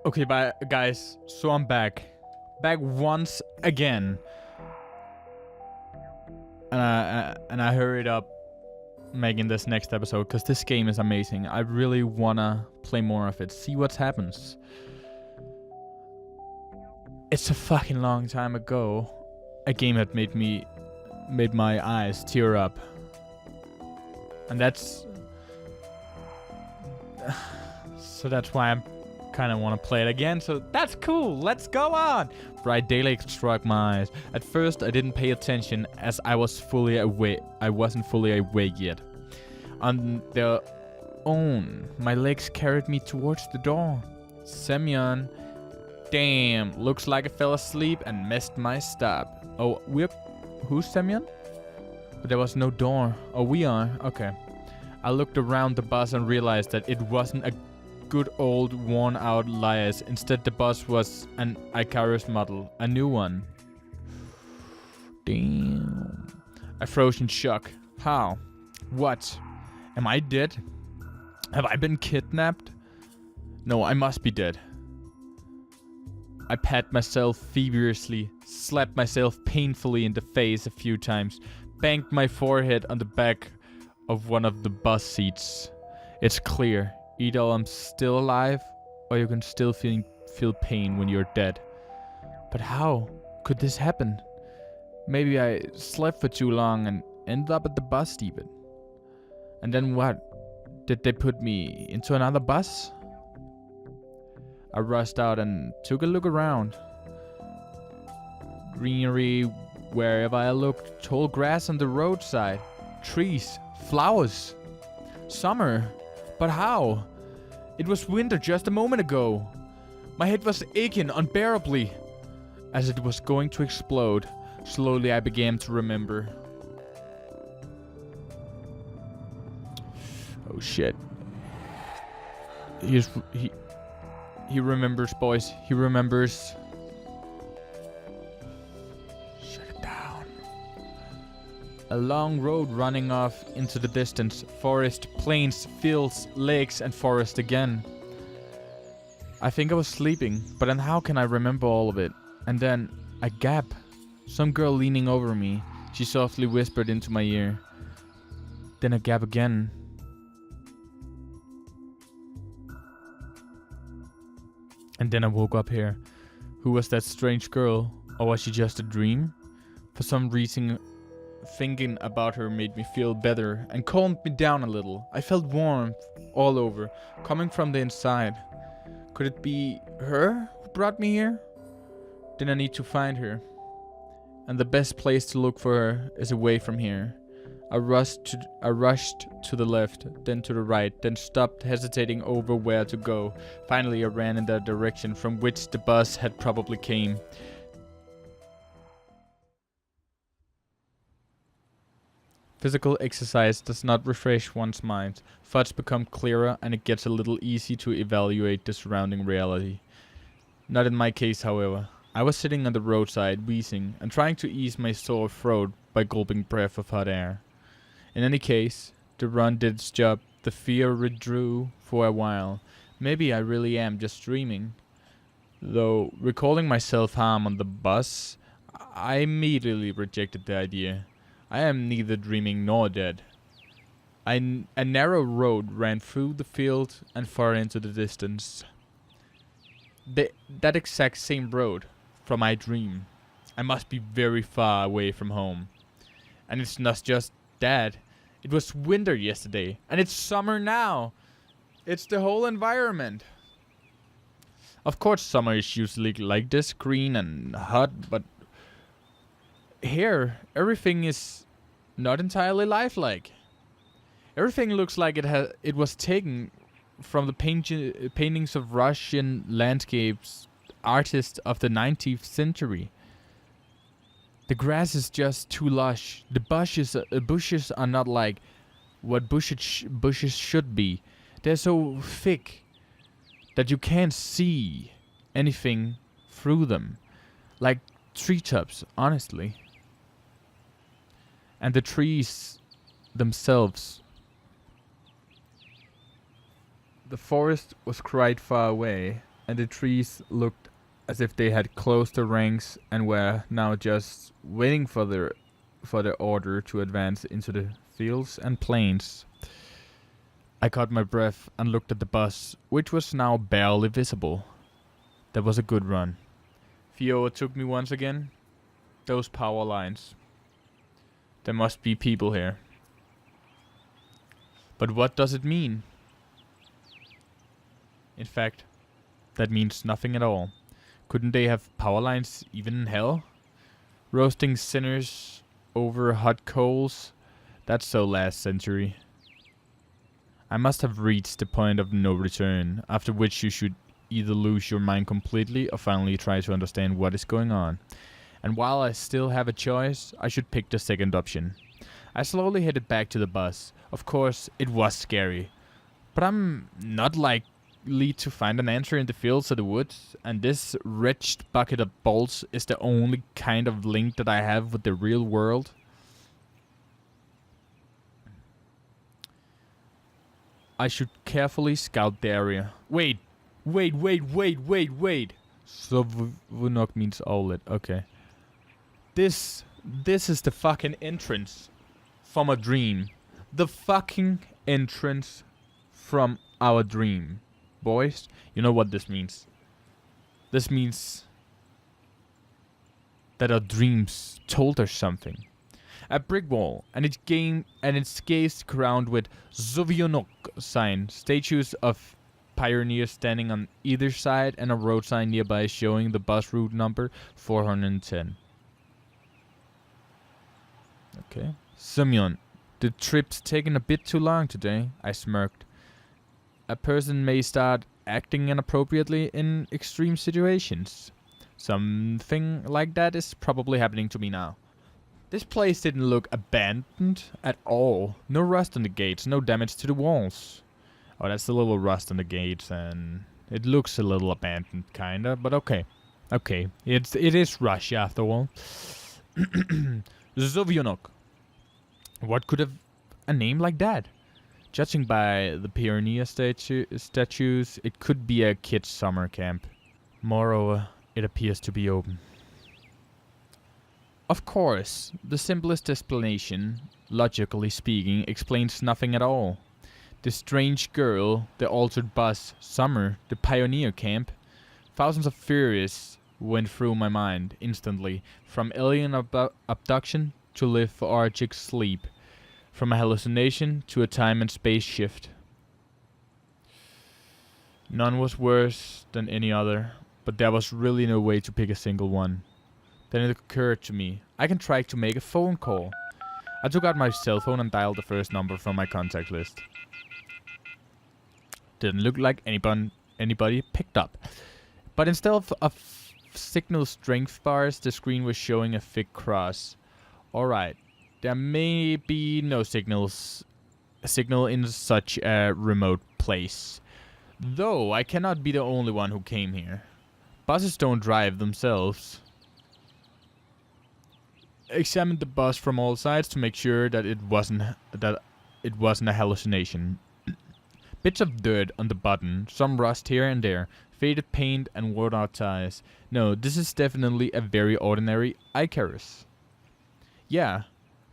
Okay, bye, guys. So I'm back. Back once again. And I hurried up making this next episode because this game is amazing. I really wanna play more of it. See what happens. It's a fucking long time ago. A game that made my eyes tear up. And that's so that's why I'm kind of want to play it again. So that's cool. Let's go on. Bright daylight struck my eyes. At first, I didn't pay attention as I wasn't fully awake yet. On their own, my legs carried me towards the door. Semyon. Damn, looks like I fell asleep and missed my stop. Oh, who's Semyon? But there was no door. Oh, we are. Okay. I looked around the bus and realized that it wasn't a good old worn out Lias. Instead, the bus was an Icarus model. A new one. Damn. I froze in shock. How? What? Am I dead? Have I been kidnapped? No, I must be dead. I pat myself feverishly, slapped myself painfully in the face a few times, banged my forehead on the back of one of the bus seats. It's clear. Either I'm still alive, or you can still feel pain when you're dead. But how could this happen? Maybe I slept for too long and ended up at the bus depot. And then what? Did they put me into another bus? I rushed out and took a look around. Greenery wherever I looked, tall grass on the roadside, trees, flowers. Summer. But how? It was winter just a moment ago. My head was aching unbearably. As it was going to explode, slowly I began to remember. Oh shit. He remembers, boys. He remembers. Shut it down. A long road running off into the distance. Forest, plains, fields, lakes, and forest again. I think I was sleeping, but then how can I remember all of it? And then, a gap. Some girl leaning over me. She softly whispered into my ear. Then a gap again. And then I woke up here. Who was that strange girl? Or was she just a dream? For some reason, thinking about her made me feel better and calmed me down a little. I felt warmth all over, coming from the inside. Could it be her who brought me here? Then I need to find her. And the best place to look for her is away from here. I rushed to the left, then to the right, then stopped, hesitating over where to go. Finally, I ran in the direction from which the bus had probably came. Physical exercise does not refresh one's mind. Thoughts become clearer and it gets a little easy to evaluate the surrounding reality. Not in my case, however. I was sitting on the roadside, wheezing, and trying to ease my sore throat by gulping breath of hot air. In any case, the run did its job. The fear withdrew for a while. Maybe I really am just dreaming. Though, recalling my self-harm on the bus, I immediately rejected the idea. I am neither dreaming nor dead. A narrow road ran through the field and far into the distance. That exact same road from my dream. I must be very far away from home. And it's not just that. It was winter yesterday, and it's summer now. It's the whole environment. Of course, summer is usually like this, green and hot, but here, everything is not entirely lifelike. Everything looks like it was taken from the paintings of Russian landscapes artists of the 19th century. The grass is just too lush. The bushes are not like what bushes should be. They're so thick that you can't see anything through them. Like treetops, honestly. And the trees themselves. The forest was quite far away, and the trees looked as if they had closed their ranks and were now just waiting for the order to advance into the fields and plains. I caught my breath and looked at the bus, which was now barely visible. That was a good run. Theo took me once again. Those power lines. There must be people here. But what does it mean? In fact, that means nothing at all. Couldn't they have power lines even in hell? Roasting sinners over hot coals? That's so last century. I must have reached the point of no return, after which you should either lose your mind completely or finally try to understand what is going on. And while I still have a choice, I should pick the second option. I slowly headed back to the bus. Of course, it was scary. But I'm not likely to find an answer in the fields or the woods, and this wretched bucket of bolts is the only kind of link that I have with the real world. I should carefully scout the area. Wait. Sovunok means outlet. Okay. This is the fucking entrance from a dream. The fucking entrance from our dream. Boys, you know what this means. This means that our dreams told us something. A brick wall, and its gates crowned with Zovionok sign, statues of pioneers standing on either side, and a road sign nearby showing the bus route number 410. Okay. Semyon, the trip's taking a bit too long today, I smirked. A person may start acting inappropriately in extreme situations. Something like that is probably happening to me now. This place didn't look abandoned at all. No rust on the gates, no damage to the walls. Oh, that's a little rust on the gates, and it looks a little abandoned, kinda, but okay. Okay, it is Russia after all. Zovionok. What could have a name like that? Judging by the pioneer statues, it could be a kid's summer camp. Moreover, it appears to be open. Of course, the simplest explanation, logically speaking, explains nothing at all. The strange girl, the altered bus, summer, the pioneer camp. Thousands of theories went through my mind instantly, from alien abduction to lethargic sleep, from a hallucination to a time and space shift. None was worse than any other, but there was really no way to pick a single one. Then it occurred to me, I can try to make a phone call. I took out my cell phone and dialed the first number from my contact list. Didn't look like anybody picked up. But instead of signal strength bars, the screen was showing a thick cross. Alright, there may be no signal in such a remote place. Though I cannot be the only one who came here. Buses don't drive themselves. Examined the bus from all sides to make sure that it wasn't a hallucination. Bits of dirt on the button, some rust here and there, faded paint and worn out tires. No, this is definitely a very ordinary Icarus. Yeah,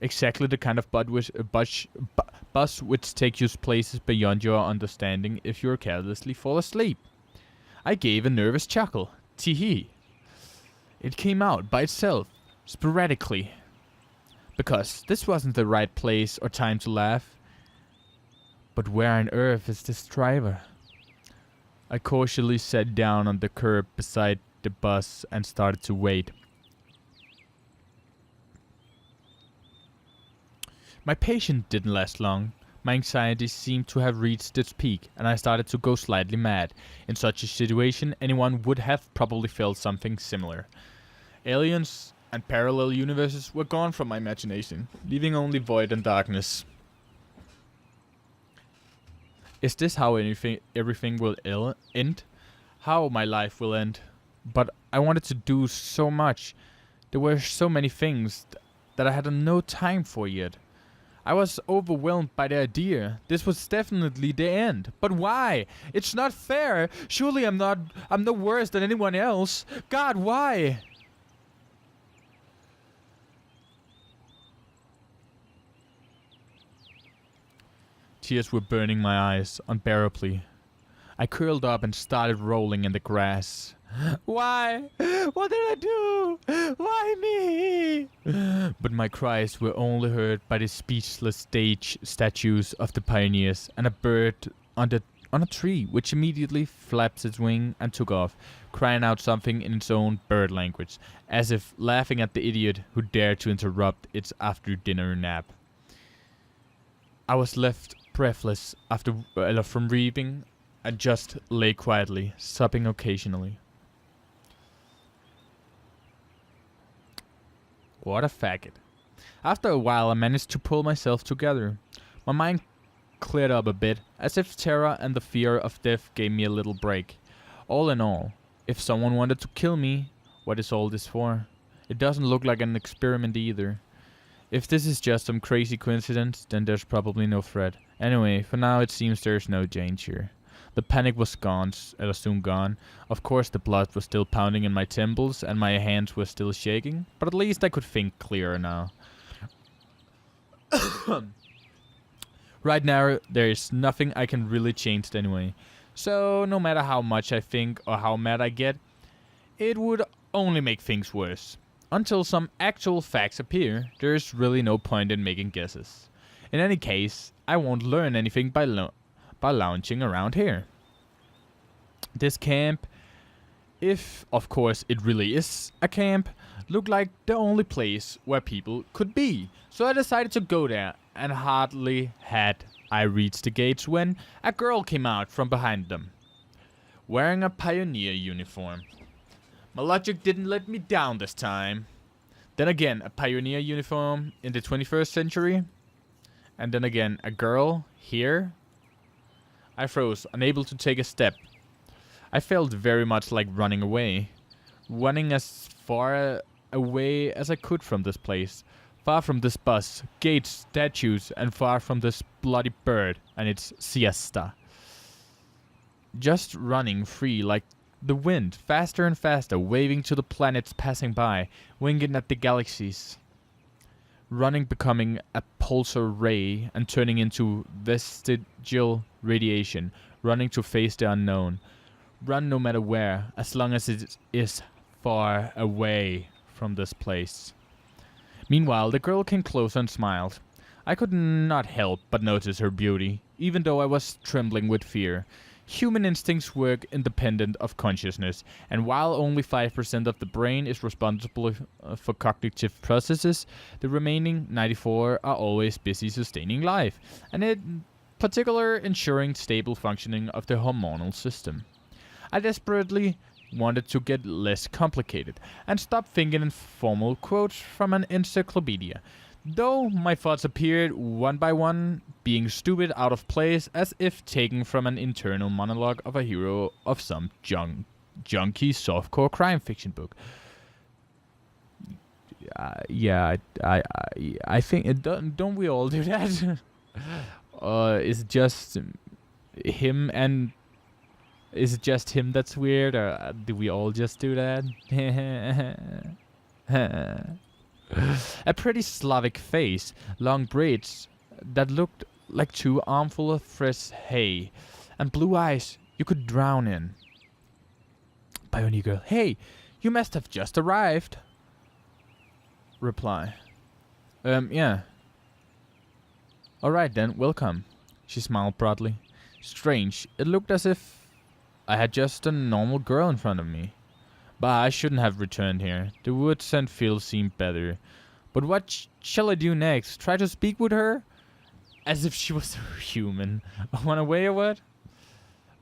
exactly the kind of bus which takes you places beyond your understanding if you carelessly fall asleep. I gave a nervous chuckle. Tee-hee. It came out by itself. Sporadically. Because this wasn't the right place or time to laugh. But where on earth is this driver? I cautiously sat down on the curb beside the bus and started to wait. My patience didn't last long. My anxiety seemed to have reached its peak, and I started to go slightly mad. In such a situation, anyone would have probably felt something similar. Aliens and parallel universes were gone from my imagination, leaving only void and darkness. Is this how everything will end? How my life will end? But I wanted to do so much. There were so many things that I had no time for yet. I was overwhelmed by the idea. This was definitely the end. But why? It's not fair. Surely I'm no worse than anyone else. God, why? Tears were burning my eyes unbearably. I curled up and started rolling in the grass. Why? What did I do? Why me? But my cries were only heard by the speechless statues of the pioneers and a bird on a tree, which immediately flapped its wing and took off, crying out something in its own bird language, as if laughing at the idiot who dared to interrupt its after-dinner nap. I was left breathless from reaping and just lay quietly, sobbing occasionally. What a faggot. After a while I managed to pull myself together. My mind cleared up a bit, as if terror and the fear of death gave me a little break. All in all, if someone wanted to kill me, what is all this for? It doesn't look like an experiment either. If this is just some crazy coincidence, then there's probably no threat. Anyway, for now it seems there's no danger. The panic was soon gone. Of course the blood was still pounding in my temples and my hands were still shaking, but at least I could think clearer now. Right now there is nothing I can really change anyway. So no matter how much I think or how mad I get, it would only make things worse. Until some actual facts appear, there is really no point in making guesses. In any case, I won't learn anything by lounging around here. This camp, if of course it really is a camp, looked like the only place where people could be. So I decided to go there, and hardly had I reached the gates when a girl came out from behind them, wearing a pioneer uniform. My logic didn't let me down this time. Then again, a pioneer uniform in the 21st century. And then again, a girl here. I froze, unable to take a step. I felt very much like running away. Running as far away as I could from this place. Far from this bus, gates, statues, and far from this bloody bird and its siesta. Just running free like the wind, faster and faster, waving to the planets passing by, winging at the galaxies. Running, becoming a pulsar ray and turning into vestigial radiation, running to face the unknown. Run no matter where, as long as it is far away from this place. Meanwhile, the girl came closer and smiled. I could not help but notice her beauty, even though I was trembling with fear. Human instincts work independent of consciousness, and while only 5% of the brain is responsible for cognitive processes, the remaining 94% are always busy sustaining life, and in particular ensuring stable functioning of the hormonal system. I desperately wanted to get less complicated, and stop thinking in formal quotes from an encyclopedia. Though my thoughts appeared one by one, being stupid, out of place, as if taken from an internal monologue of a hero of some junky softcore crime fiction book. I think don't we all do that? Is it just him and is it just him that's weird, or do we all just do that? A pretty Slavic face, long braids that looked like 2 armfuls of fresh hay, and blue eyes you could drown in. Pioneer girl, hey, you must have just arrived. Reply, yeah. Alright then, welcome. She smiled broadly. Strange, it looked as if I had just a normal girl in front of me. But I shouldn't have returned here. The woods and fields seemed better. But what shall I do next? Try to speak with her? As if she was human. Run away or what?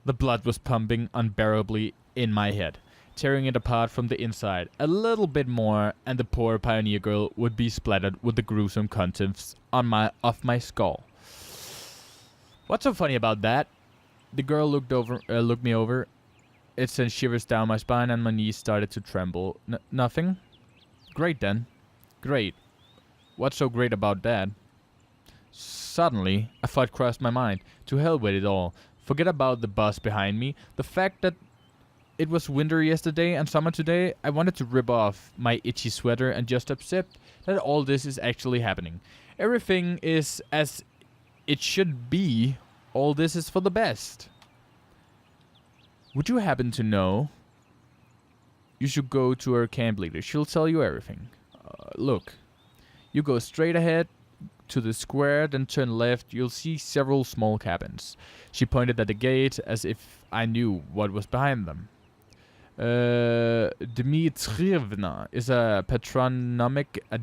The blood was pumping unbearably in my head, tearing it apart from the inside. A little bit more and the poor pioneer girl would be splattered with the gruesome contents of my skull. What's so funny about that? The girl looked me over. It sent shivers down my spine and my knees started to tremble. Nothing? Great then. Great. What's so great about that? Suddenly, a thought crossed my mind. To hell with it all. Forget about the bus behind me. The fact that it was winter yesterday and summer today, I wanted to rip off my itchy sweater and just accept that all this is actually happening. Everything is as it should be. All this is for the best. Would you happen to know? You should go to her camp leader. She'll tell you everything. Look, you go straight ahead to the square, then turn left. You'll see several small cabins. She pointed at the gate as if I knew what was behind them. Dmitrievna is a patronymic, a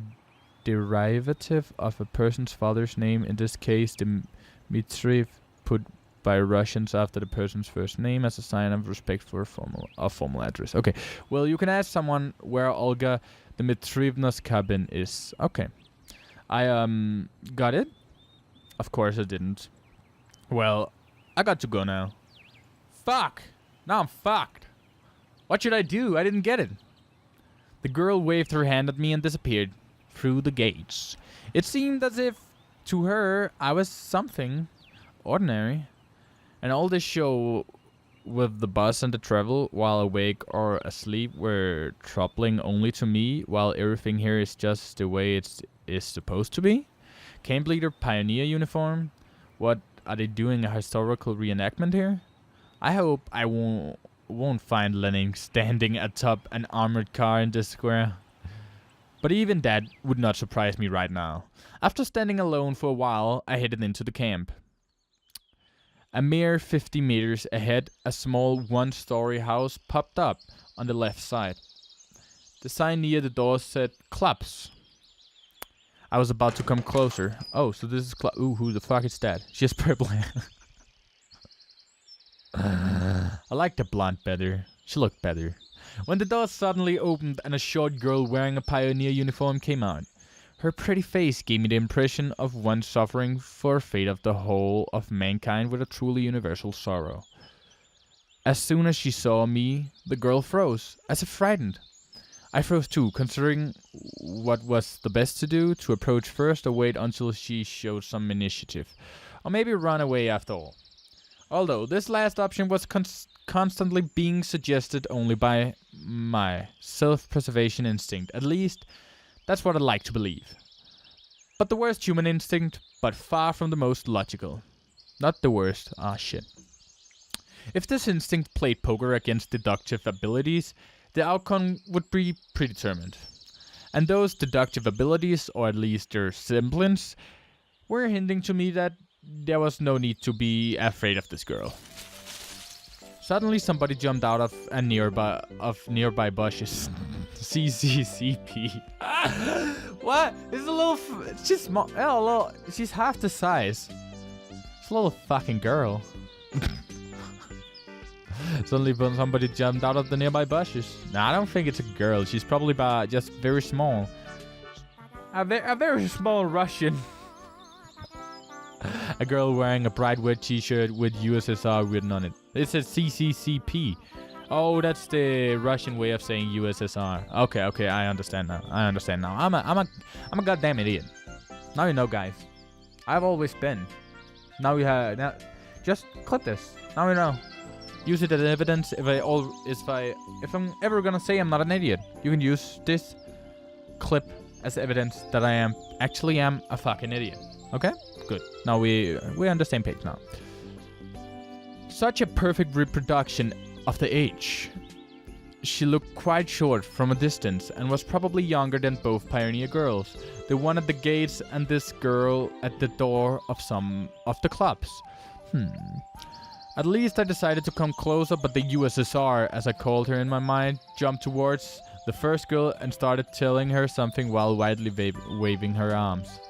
derivative of a person's father's name. In this case, Dmitriev, put by Russians after the person's first name as a sign of respect for a formal address. Okay, well, you can ask someone where Olga Dmitrievna's cabin is. Okay. I got it? Of course I didn't. Well, I got to go now. Fuck! Now I'm fucked. What should I do? I didn't get it. The girl waved her hand at me and disappeared through the gates. It seemed as if, to her, I was something ordinary. And all this show with the bus and the travel, while awake or asleep, were troubling only to me, while everything here is just the way it is supposed to be. Camp leader pioneer uniform. What are they doing? A historical reenactment here? I hope I won't find Lenin standing atop an armored car in this square. But even that would not surprise me right now. After standing alone for a while, I headed into the camp. A mere 50 meters ahead, a small one-story house popped up on the left side. The sign near the door said clubs. I was about to come closer. Oh, so this is ooh, who the fuck is that? She has purple hair. I like the blonde better. She looked better. When the door suddenly opened and a short girl wearing a pioneer uniform came out. Her pretty face gave me the impression of one suffering for the fate of the whole of mankind with a truly universal sorrow. As soon as she saw me, the girl froze, as if frightened. I froze too, considering what was the best to do, to approach first or wait until she showed some initiative. Or maybe run away after all. Although this last option was constantly being suggested only by my self-preservation instinct. At least, that's what I like to believe. But the worst human instinct, but far from the most logical. Not the worst, shit. If this instinct played poker against deductive abilities, the outcome would be predetermined. And those deductive abilities, or at least their semblance, were hinting to me that there was no need to be afraid of this girl. Suddenly somebody jumped out of nearby bushes. CCCP. What? It's a little. She's small. Oh, a little. She's half the size. It's a little fucking girl. Suddenly somebody jumped out of the nearby bushes. Nah, I don't think it's a girl. She's probably just very small. A very small Russian. A girl wearing a bright red t-shirt with USSR written on it. It says CCCP. Oh, that's the Russian way of saying USSR. Okay, I understand now. I'm a goddamn idiot. Now you know, guys. I've always been. Now you have. Now, just clip this. Now you know. Use it as evidence. If I'm ever gonna say I'm not an idiot, you can use this clip as evidence that I am a fucking idiot. Okay? Good. Now we're on the same page now. Such a perfect reproduction of the age. She looked quite short from a distance and was probably younger than both pioneer girls. The one at the gates and this girl at the door of some of the clubs. At least I decided to come closer, but the USSR, as I called her in my mind, jumped towards the first girl and started telling her something while widely waving her arms.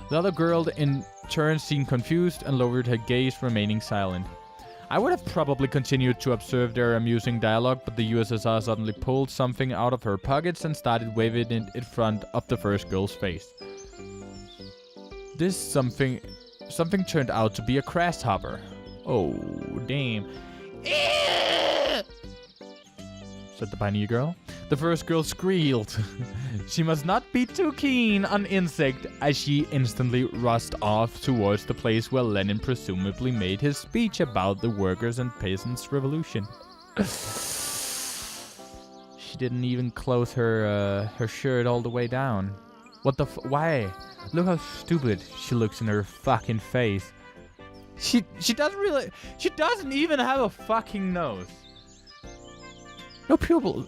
The other girl in turn seemed confused and lowered her gaze, remaining silent. I would have probably continued to observe their amusing dialogue, but the USSR suddenly pulled something out of her pockets and started waving it in front of the first girl's face. This something turned out to be a grasshopper. Oh, damn. said the pioneer girl. The first girl squealed. She must not be too keen on insect, as she instantly rushed off towards the place where Lenin presumably made his speech about the workers' and peasants' revolution. She didn't even close her shirt all the way down. What the why? Look how stupid she looks in her fucking face. She doesn't even have a fucking nose. No pupil.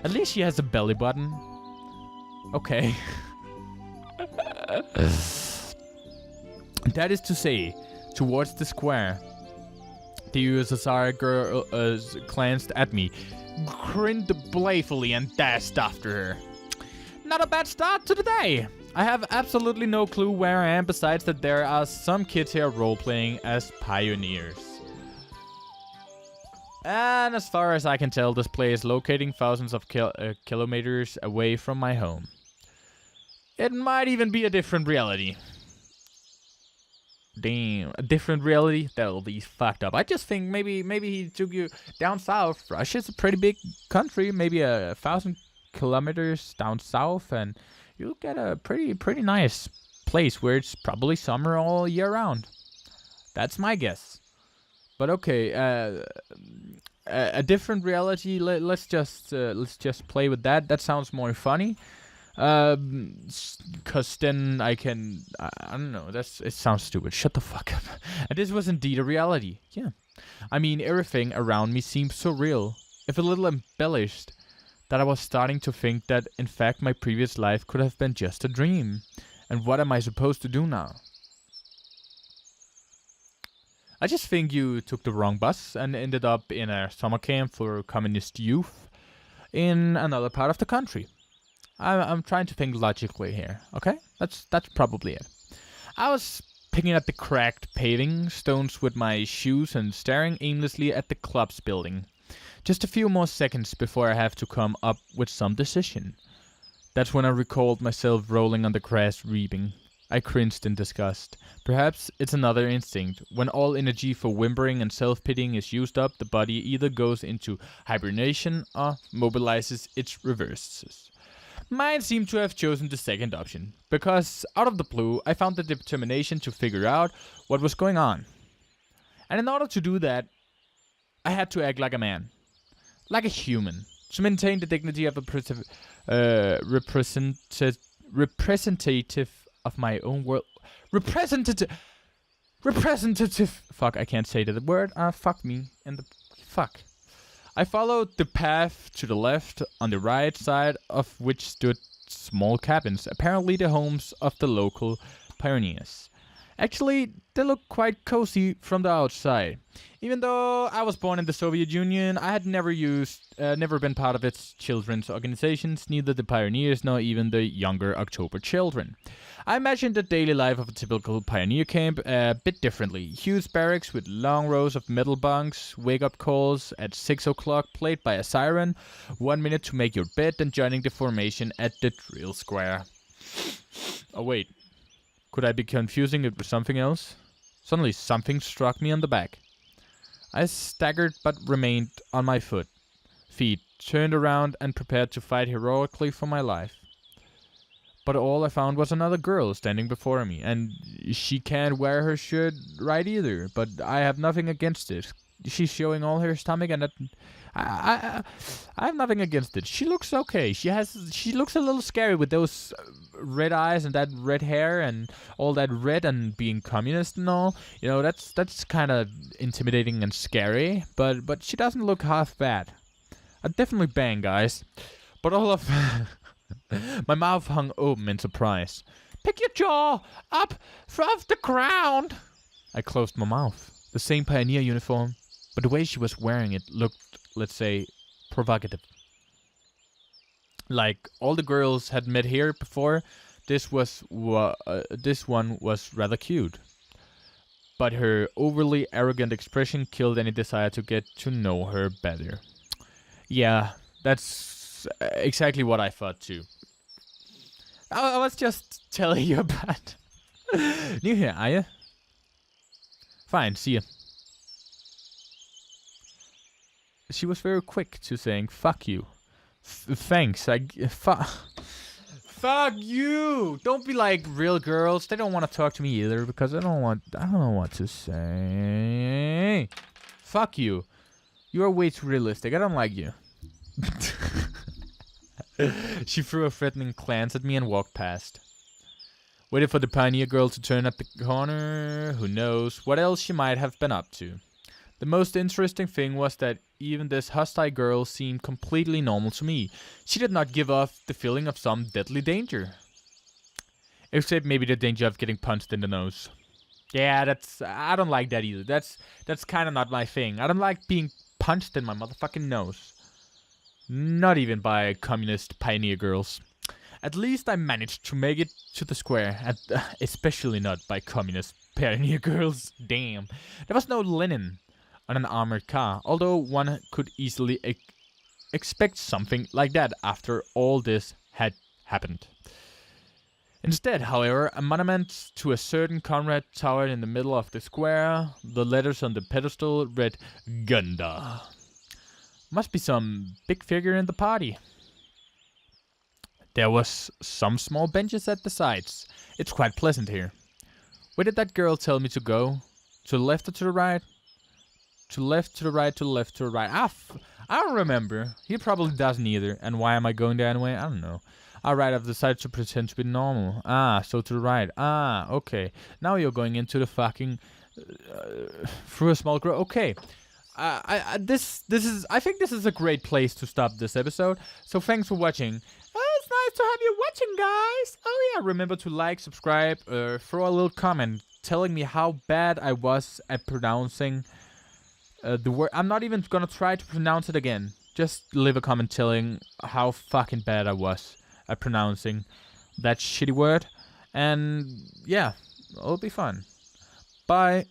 At least she has a belly button. Okay. That is to say, towards the square, the USSR girl glanced at me, grinned playfully, and dashed after her. Not a bad start to the day. I have absolutely no clue where I am, besides that there are some kids here role-playing as pioneers. And as far as I can tell, this place is locating thousands of kilometers away from my home. It might even be a different reality. Damn, a different reality? That'll be fucked up. I just think maybe he took you down south. Russia's a pretty big country, maybe 1,000 kilometers down south, and you'll get a pretty nice place where it's probably summer all year round. That's my guess. But okay, a different reality. Let's just play with that. That sounds more funny. Cause then I don't know. It sounds stupid. Shut the fuck up. And this was indeed a reality. Yeah. I mean, everything around me seemed so real, if a little embellished, that I was starting to think that in fact my previous life could have been just a dream. And what am I supposed to do now? I just think you took the wrong bus and ended up in a summer camp for communist youth in another part of the country. I'm trying to think logically here, okay? That's probably it. I was picking at the cracked paving stones with my shoes and staring aimlessly at the club's building. Just a few more seconds before I have to come up with some decision. That's when I recalled myself rolling on the grass weeping. I cringed in disgust. Perhaps it's another instinct. When all energy for whimpering and self-pitying is used up, the body either goes into hibernation or mobilizes its reverses. Mine seemed to have chosen the second option, because out of the blue, I found the determination to figure out what was going on. And in order to do that, I had to act like a man. Like a human. To maintain the dignity of a representative of my own world. Representative. Fuck, I can't say the word. Fuck me. And the fuck. I followed the path to the left, on the right side of which stood small cabins, apparently the homes of the local pioneers. Actually, they looked quite cozy from the outside. Even though I was born in the Soviet Union, I had never been part of its children's organizations, neither the pioneers nor even the younger October children. I imagined the daily life of a typical pioneer camp a bit differently. Huge barracks with long rows of metal bunks, wake-up calls at 6 o'clock played by a siren, 1 minute to make your bed, and joining the formation at the drill square. Oh wait, could I be confusing it with something else? Suddenly something struck me on the back. I staggered but remained on my feet, turned around and prepared to fight heroically for my life. But all I found was another girl standing before me, and she can't wear her shirt right either, but I have nothing against it. She's showing all her stomach, and I have nothing against it. She looks okay. She looks a little scary with those red eyes and that red hair and all that red and being communist and all. You know, that's kind of intimidating and scary, but she doesn't look half bad. I'd definitely bang, guys. But all of my mouth hung open in surprise. Pick your jaw up from the ground. I closed my mouth. The same pioneer uniform, but the way she was wearing it looked, let's say, provocative. Like all the girls had met here before, this one was rather cute. But her overly arrogant expression killed any desire to get to know her better. Yeah, that's exactly what I thought too. I was just telling you about. New here, are you? Fine, see ya. she was very quick to saying "fuck you." Thanks. Fuck you! Don't be like real girls. They don't want to talk to me either because I don't know what to say. Fuck you. You are way too realistic. I don't like you. She threw a threatening glance at me and walked past. Waited for the pioneer girl to turn at the corner. Who knows what else she might have been up to. The most interesting thing was that even this hostile girl seemed completely normal to me. She did not give off the feeling of some deadly danger. Except maybe the danger of getting punched in the nose. Yeah, I don't like that either. That's kind of not my thing. I don't like being punched in my motherfucking nose. Not even by communist pioneer girls. At least I managed to make it to the square, and especially not by communist pioneer girls. Damn. There was no linen on an armored car, although one could easily expect something like that after all this had happened. Instead, however, a monument to a certain comrade towered in the middle of the square. The letters on the pedestal read Gunda. Must be some big figure in the party. There was some small benches at the sides. It's quite pleasant here. Where did that girl tell me to go? To the left or to the right? To left, to the right, to the left, to the right. I don't remember. He probably doesn't either. And why am I going there anyway? I don't know. Alright, I've decided to pretend to be normal. So to the right. Okay. Now you're going into the fucking... through a small grove. Okay. I think this is a great place to stop this episode. So thanks for watching. It's nice to have you watching, guys. Oh yeah, remember to like, subscribe, throw a little comment telling me how bad I was at pronouncing the word. I'm not even gonna try to pronounce it again. Just leave a comment telling how fucking bad I was at pronouncing that shitty word. And yeah, it'll be fun. Bye.